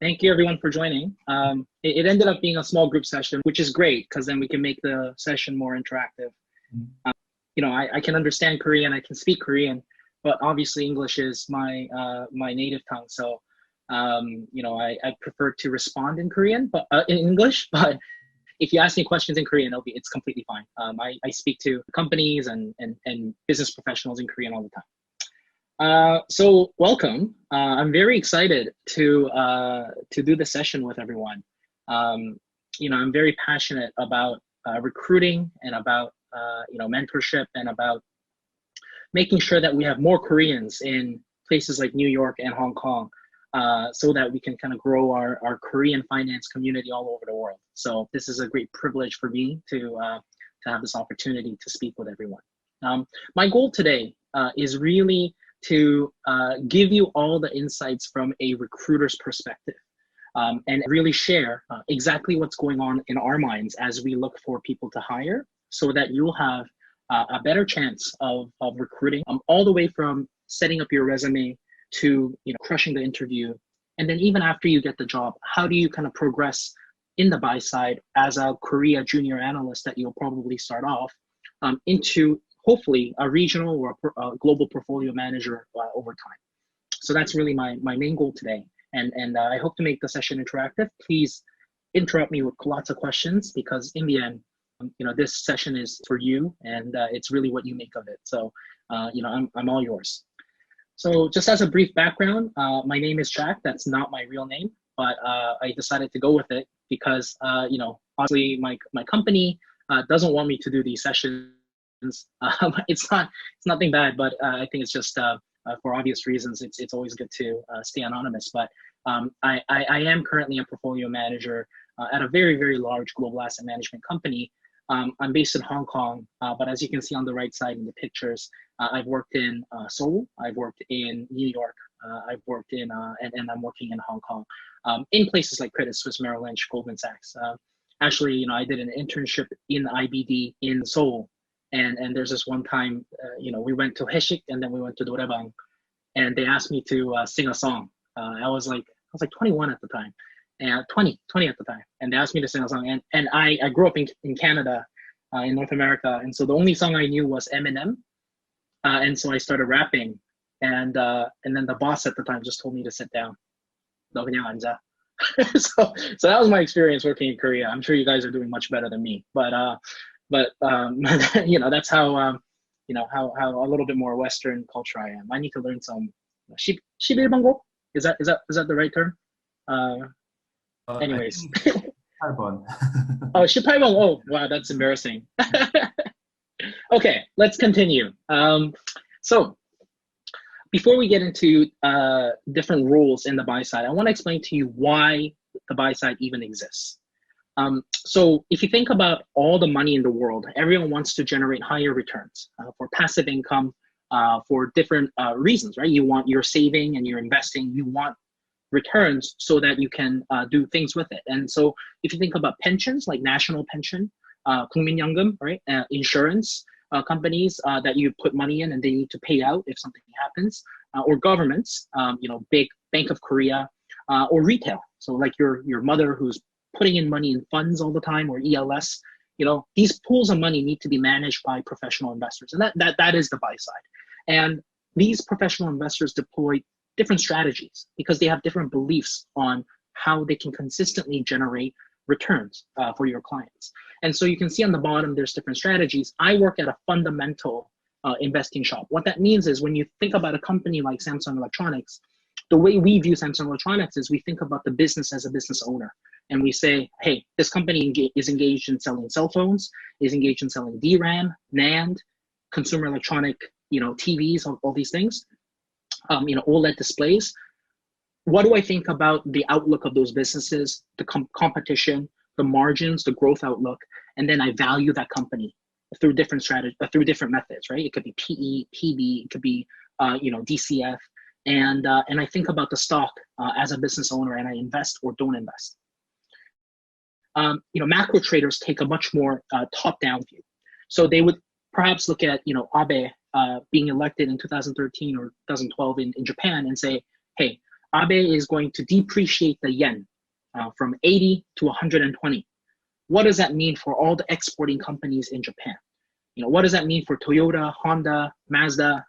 Thank you everyone for joining. It ended up being a small group session, which is great because then we can make the session more interactive. I can understand Korean, I can speak Korean, but obviously English is my my native tongue. So, I prefer to respond in Korean, but in English. But if you ask me questions in Korean, it's completely fine. I speak to companies and business professionals in Korean all the time. So welcome. I'm very excited to do the session with everyone. I'm very passionate about recruiting and about mentorship and about making sure that we have more Koreans in places like New York and Hong Kong, so that we can kind of grow our Korean finance community all over the world. So this is a great privilege for me to have this opportunity to speak with everyone. My goal today is really to give you all the insights from a recruiter's perspective, and really share exactly what's going on in our minds as we look for people to hire, so that you'll have a better chance of recruiting, all the way from setting up your resume to crushing the interview. And then even after you get the job, how do you kind of progress in the buy side as a Korea junior analyst that you'll probably start off into hopefully a regional or a global portfolio manager over time. So that's really my main goal today. And I hope to make the session interactive. Please interrupt me with lots of questions, because in the end, this session is for you, and it's really what you make of it. So, I'm all yours. So just as a brief background, my name is Jack. That's not my real name, but I decided to go with it because, obviously my company doesn't want me to do these sessions. It's nothing bad, but I think it's just for obvious reasons. It's always good to stay anonymous. But I am currently a portfolio manager at a very, very large global asset management company. I'm based in Hong Kong, but as you can see on the right side in the pictures, I've worked in Seoul, I've worked in New York, I've worked in and I'm working in Hong Kong, in places like Credit Suisse, Merrill Lynch, Goldman Sachs. Actually, I did an internship in IBD in Seoul. And there's this one time, we went to Heshik and then we went to Noraebang, and they asked me to sing a song. I was like 21 at the time, and 20 at the time. And they asked me to sing a song. And I grew up in Canada, in North America. And so the only song I knew was Eminem. And so I started rapping. And then the boss at the time just told me to sit down. 너 그냥 앉아. So that was my experience working in Korea. I'm sure you guys are doing much better than me. But that's how how a little bit more Western culture I am. I need to learn some 11번고? Is that the right term? Anyways. 8번. Oh, 18번. Oh, wow, that's embarrassing. Okay, let's continue. So before we get into different roles in the buy side, I want to explain to you why the buy side even exists. So if you think about all the money in the world, everyone wants to generate higher returns for passive income, for different reasons, right? You're saving and you're investing, you want returns so that you can do things with it. And so if you think about pensions, like national pension, 국민연금, right? Insurance companies that you put money in and they need to pay out if something happens, or governments, big Bank of Korea, or retail. So like your mother who's putting in money in funds all the time, or ELS, these pools of money need to be managed by professional investors. And that is the buy side. And these professional investors deploy different strategies because they have different beliefs on how they can consistently generate returns for your clients. And so you can see on the bottom, there's different strategies. I work at a fundamental investing shop. What that means is when you think about a company like Samsung Electronics, the way we view Samsung Electronics is we think about the business as a business owner. And we say, hey, this company is engaged in selling cell phones, is engaged in selling DRAM, NAND, consumer electronic, TVs, all these things, OLED displays. What do I think about the outlook of those businesses, the competition, the margins, the growth outlook, and then I value that company through different strategies, through different methods, right? It could be PE, PB, it could be DCF, and I think about the stock as a business owner, and I invest or don't invest. Macro traders take a much more top-down view. So they would perhaps look at, Abe being elected in 2013 or 2012 in Japan and say, hey, Abe is going to depreciate the yen from 80 to 120. What does that mean for all the exporting companies in Japan? What does that mean for Toyota, Honda, Mazda,